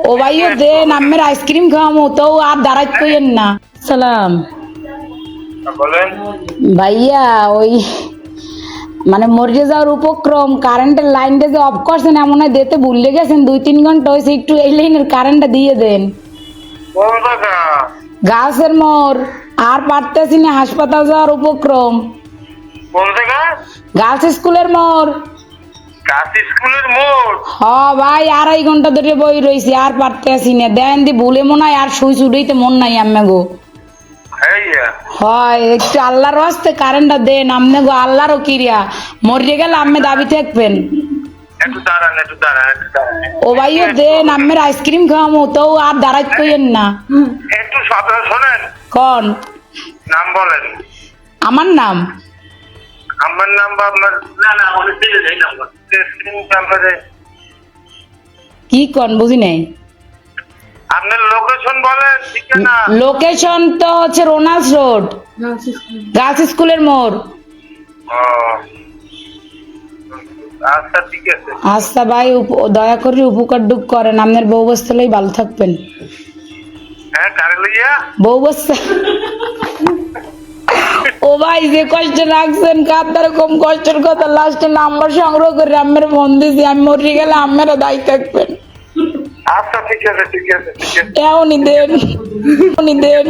ও ভাইও দেন আমের আইসক্রিম খাওয়ামো তো আর দাঁড়াই কইেন না। সালাম বলেন। ভাইয়া, ওই মানে মরে যাওয়ার উপক্রম, কারেন্টের লাইনটা যে অফ করছেন এমন হয় দিতে ভুলে গেছেন, 2-3 ঘন্টা হয়েছে, একটু এই লাইনের কারেন্টটা দিয়ে দেন। কোন জায়গা? গাছের মোড়, আর পারতেছি না, হাসপাতাল যাওয়ার উপক্রম। কোন জায়গা? গার্লস স্কুলের মোড়। গাছ স্কুলের মোড়। হ ভাই, 2.5 ঘন্টা ধরে বই রয়েছি, আর পারতেছি না, দেন দি ভুলে মনে হয় আর সুই চুড়াইতে মন নাই আম্মে গো। হ্যাঁ হয় একটু আল্লাহর হস্তে কারেন্টটা দেন আম্মে গো, আল্লাহরও কিরিয়া, মরে গেলে আম্মে দাবি থাকবেন। একটু দাঁড়ান, একটু দাঁড়ান, একটু দাঁড়ান। ও ভাইও দেন আম্মের আইসক্রিম খাওয়ামো তো আর দাঁড়াই কইেন না। একটু সাবধান শোনেন। কোন নাম বলেন। আমার নাম? আমার নাম বা আপনার? না না, অনেক দিলে যাই নাম্বার নাম্বারে। কি কোন বুঝি নাই। আপনার লোকেশন বলেন, ঠিক না? লোকেশন তো হচ্ছে রোনাল্ডস রোড, গার্লস স্কুলের মোড়। ও আচ্ছা, ঠিক আছে। আচ্ছা ভাই, দয়া করে উপকার ডুক করেন, আপনার বউ বস্তালেই ভালো থাকবেন। হ্যাঁ, কারে লইয়া? বউ বস্তা। ও ভাই, যে কষ্ট রাখছেন কার কম কষ্টের কথা, লাস্টে নাম্বার সংগ্রহ করে আম্মের ফোন দিয়েছি, আমি মরে গেলে আম্মেরা দায়ী থাকবেন। আচ্ছা, ঠিক আছে, ঠিক আছে, ঠিক আছে। এমনই দেন।